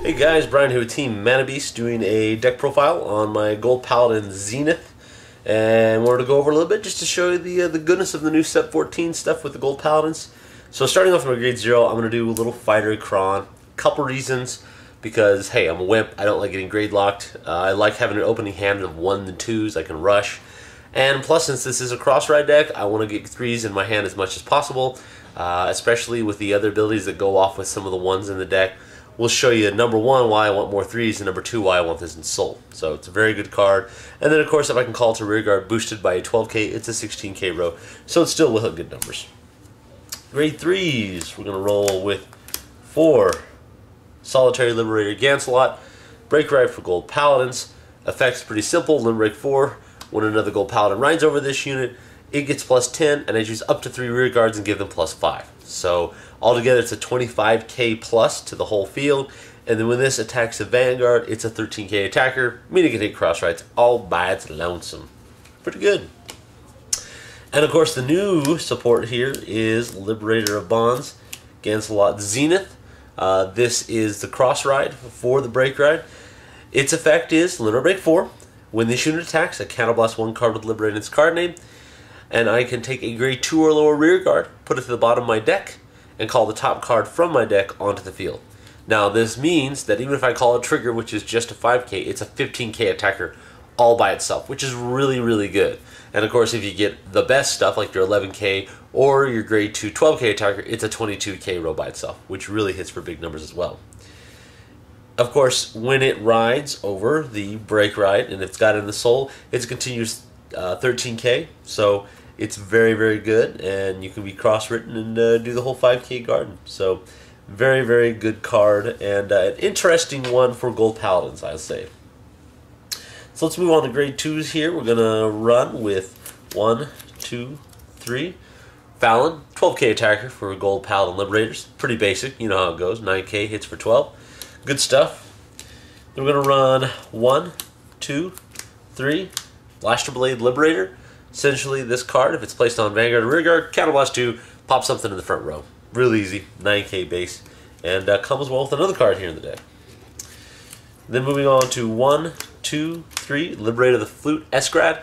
Hey guys, Brian here with Team Mana Beast doing a deck profile on my Gold Paladin Zenith, and wanted to go over a little bit just to show you the goodness of the new Set 14 stuff with the Gold Paladins. So starting off with my grade 0, I'm going to do a little fighter cron. Couple reasons, because hey, I'm a wimp, I don't like getting grade locked. I like having an opening hand of 1s and 2s, I can rush. And plus, since this is a crossride deck, I want to get 3s in my hand as much as possible, especially with the other abilities that go off with some of the 1s in the deck. We'll show you, number 1, why I want more 3s, and number 2, why I want this in Soul. So it's a very good card. And then, of course, if I can call it to rearguard boosted by a 12k, it's a 16k row. So it's still with good numbers. Grade 3s, we're going to roll with 4 Solitary Liberator Gancelot, Break Ride for Gold Paladins. Effect's pretty simple, Limerick 4. When another Gold Paladin rides over this unit, it gets plus 10, and I choose up to 3 rear guards and give them plus 5. So altogether it's a 25k plus to the whole field, and then when this attacks the Vanguard, it's a 13k attacker, meaning it can hit cross rides all by its lonesome. Pretty good. And of course the new support here is Liberator of Bonds, Gancelot Zenith. This is the cross ride for the break ride. Its effect is Limit Break 4. When this unit attacks, I counterblast 1 card with Liberator in its card name, and I can take a grade 2 or lower rear guard, put it to the bottom of my deck, and call the top card from my deck onto the field. Now this means that even if I call a trigger, which is just a 5k, it's a 15k attacker all by itself, which is really, really good. And of course, if you get the best stuff, like your 11k or your grade 2 12k attacker, it's a 22k row by itself, which really hits for big numbers as well. Of course, when it rides over the break ride, and it's got in the soul, it's a continuous 13k, so it's very, very good, and you can be cross-written and do the whole 5k garden. So very, very good card, and an interesting one for Gold Paladins, I'll say. So let's move on to grade 2s here. We're going to run with 1, 2, 3. Fallon, 12k attacker for Gold Paladin Liberators. Pretty basic, you know how it goes. 9k hits for 12. Good stuff. Then we're going to run 1, 2, 3. Blaster Blade Liberator. Essentially, this card, if it's placed on Vanguard or Rearguard, counterblast 2, pop something in the front row. Real easy, 9k base, and comes well with another card here in the deck. Then moving on to 1, 2, 3, Liberator of the Flute Escrad.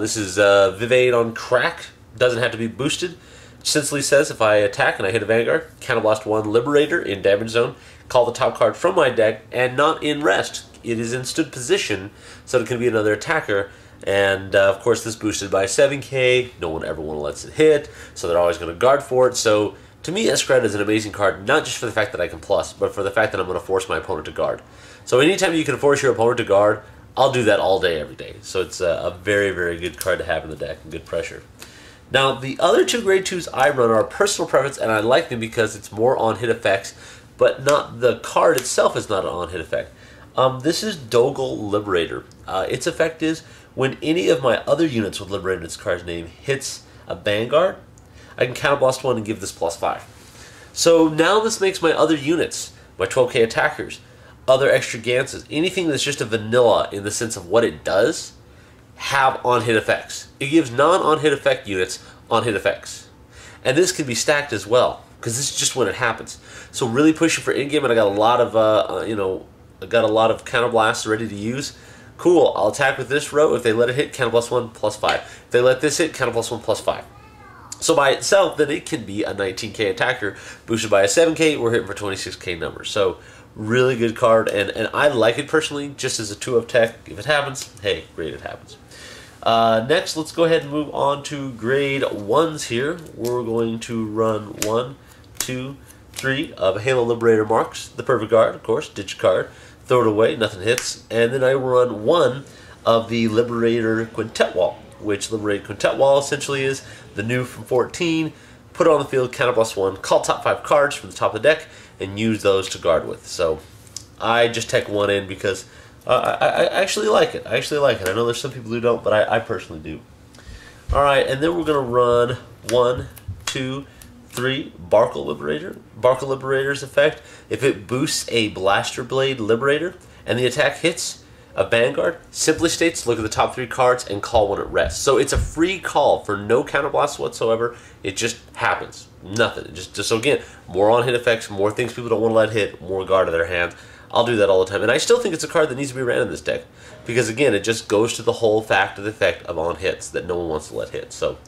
This is Vivaid on crack. Doesn't have to be boosted. Essentially says if I attack and I hit a Vanguard, counterblast 1 Liberator in damage zone, call the top card from my deck, and not in rest. It is in stood position, so it can be another attacker. And of course this boosted by 7k, no one ever lets it hit, so they're always going to guard for it. So to me, Escrad is an amazing card, not just for the fact that I can plus, but for the fact that I'm going to force my opponent to guard. So anytime you can force your opponent to guard, I'll do that all day, every day. So it's a very, very good card to have in the deck, and good pressure. Now the other 2 grade 2s I run are personal preference, and I like them because it's more on hit effects, but not the card itself is not an on hit effect. This is Dogal Liberator. Its effect is when any of my other units with Liberator in its card's name hits a Vanguard, I can counterblast 1 and give this plus 5. So now this makes my other units, my 12k attackers, other extra Gances, anything that's just a vanilla in the sense of what it does, have on-hit effects. It gives non-on-hit effect units on-hit effects. And this can be stacked as well, because this is just when it happens. So really pushing for in-game, and I got a lot of, I got a lot of counterblasts ready to use. Cool, I'll attack with this row. If they let it hit, counterblast 1 plus 5. If they let this hit, counterblast 1 plus 5. So by itself, then it can be a 19k attacker, boosted by a 7k, we're hitting for 26k numbers. So really good card, and I like it personally, just as a 2-of tech. If it happens, hey, great, it happens. Next, let's go ahead and move on to grade 1s here. We're going to run 1, 2, 3 of Halo Liberator Marks, the perfect guard, of course, ditch card. Throw it away, nothing hits, and then I run 1 of the Liberator Quintet Wall, which Liberator Quintet Wall essentially is the new from 14. Put it on the field, counterblast 1, call top 5 cards from the top of the deck, and use those to guard with. So I just take 1 in because I actually like it. I know there's some people who don't, but I personally do. Alright, and then we're going to run 1, 2, 3, Barkle Liberator. Barkle Liberator's effect, if it boosts a Blaster Blade Liberator and the attack hits a Vanguard, simply states look at the top 3 cards and call when it rests. So it's a free call for no counterblast whatsoever. It just happens. Nothing. Just so again, more on hit effects, more things people don't want to let hit, more guard of their hands. I'll do that all the time. And I still think it's a card that needs to be ran in this deck. Because again, it just goes to the whole fact of the effect of on hits that no one wants to let hit. So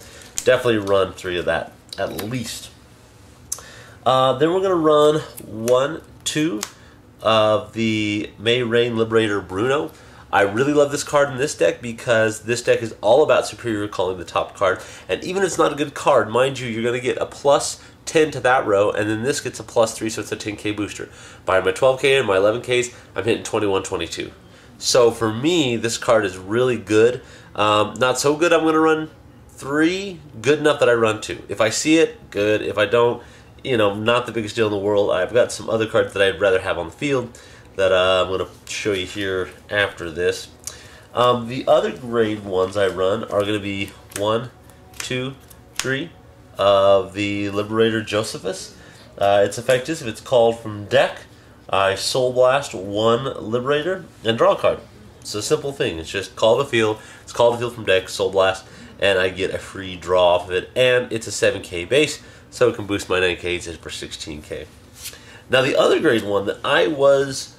definitely run 3 of that at least. Then we're going to run 1, 2 of the May Rain Liberator Bruno. I really love this card in this deck because this deck is all about superior recalling the top card. And even if it's not a good card, mind you, you're going to get a plus 10 to that row, and then this gets a plus 3, so it's a 10k booster. By my 12k and my 11ks, I'm hitting 21, 22. So for me, this card is really good. Not so good, I'm going to run 3. Good enough that I run 2. If I see it, good. If I don't, you know, not the biggest deal in the world. I've got some other cards that I'd rather have on the field that I'm going to show you here after this. The other grade ones I run are going to be 1, 2, 3 of the Liberator Josephus. Its effect is if it's called from deck, I Soul Blast 1 Liberator and draw a card. It's a simple thing. It's just call the field. It's call the field from deck, Soul Blast, and I get a free draw off of it. And it's a 7k base, so it can boost my 9k for 16k. Now the other grade one that I was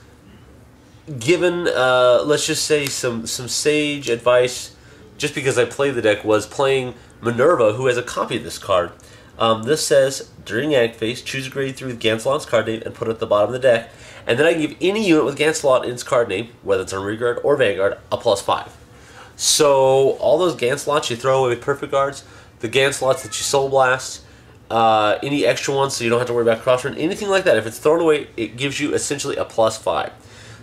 given, let's just say some sage advice, just because I played the deck, was playing Minerva, who has a copy of this card. This says, during Ag Phase, choose a grade 3 with Gancelot's card name and put it at the bottom of the deck. And then I give any unit with Gancelot in its card name, whether it's on Rearguard or Vanguard, a plus 5. So all those Gancelots you throw away with Perfect Guards, the Gancelots that you Soul Blast, any extra ones so you don't have to worry about crossride, anything like that, if it's thrown away, it gives you essentially a plus 5.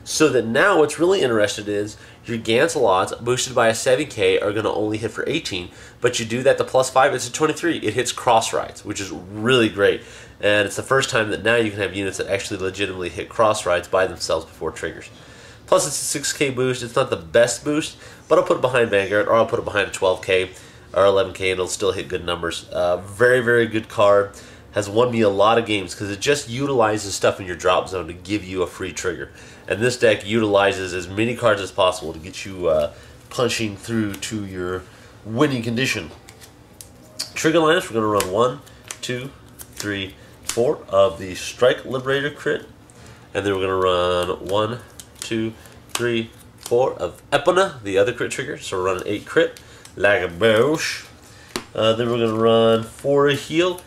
So that now what's really interesting is your Gancelots boosted by a 7k are going to only hit for 18, but you do that to plus 5, it's a 23. It hits crossrides, which is really great. And it's the first time that now you can have units that actually legitimately hit crossrides by themselves before triggers. Plus it's a 6k boost. It's not the best boost, but I'll put it behind Vanguard, or I'll put it behind a 12k or 11k, and it'll still hit good numbers. Very, very good card. Has won me a lot of games because it just utilizes stuff in your drop zone to give you a free trigger. And this deck utilizes as many cards as possible to get you punching through to your winning condition. Trigger lineups, we're going to run 1, 2, 3, 4 of the Strike Liberator crit. And then we're going to run 1, 2, 3, 4 of Epona, the other crit trigger. So we're running 8 crit, Lagabosh. Then we're going to run 4 heal,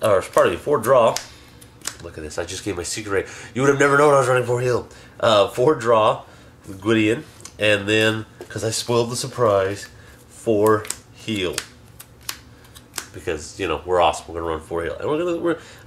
or pardon me, 4 draw. Look at this, I just gave my secret rate. You would have never known I was running 4 heal. 4 draw with Gwydion, and then, because I spoiled the surprise, 4 heal. Because, you know, we're awesome. We're going to run 4 heal. And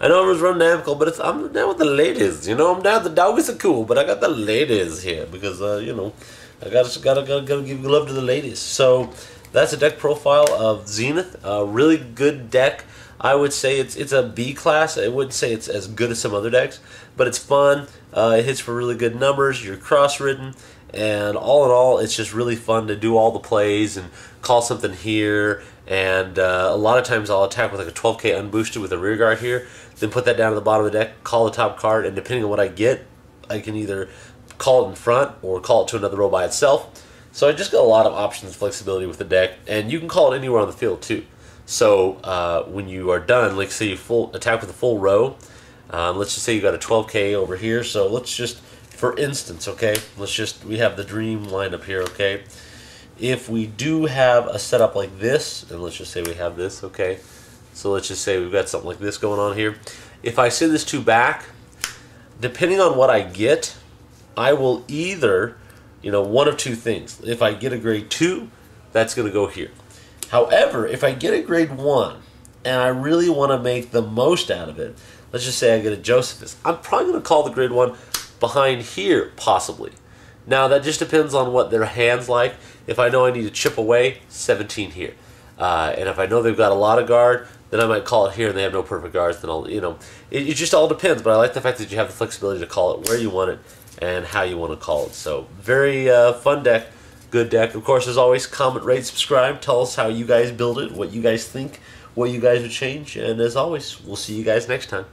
I know I was running Namical, but I'm down with the ladies. You know, I'm down. The doggies are cool, but I got the ladies here. Because, you know, I gotta give love to the ladies. So, that's a deck profile of Zenith. A really good deck. I would say it's a B class. I wouldn't say it's as good as some other decks, but it's fun. It hits for really good numbers. You're cross-ridden, and all in all, it's just really fun to do all the plays and call something here. And a lot of times I'll attack with like a 12k unboosted with a rearguard here, then put that down to the bottom of the deck, call the top card, and depending on what I get, I can either call it in front or call it to another row by itself. So I just got a lot of options and flexibility with the deck, and you can call it anywhere on the field too. So when you are done, like say you attack with a full row, let's just say you got a 12k over here. So let's just, for instance, okay, we have the dream lineup here, okay. If we do have a setup like this, and let's just say we have this, okay. So let's just say we've got something like this going on here. If I send this 2 back, depending on what I get, I will either, you know, one of 2 things. If I get a grade 2, that's going to go here. However, if I get a grade 1 and I really want to make the most out of it, let's just say I get a Josephus, I'm probably going to call the grade 1 behind here, possibly. Now, that just depends on what their hand's like. If I know I need to chip away, 17 here. And if I know they've got a lot of guard, then I might call it here and they have no perfect guards, then I'll, you know, it just all depends. But I like the fact that you have the flexibility to call it where you want it and how you want to call it. So, very fun deck. Good deck. Of course, as always, comment, rate, subscribe. Tell us how you guys build it, what you guys think, what you guys would change. And as always, we'll see you guys next time.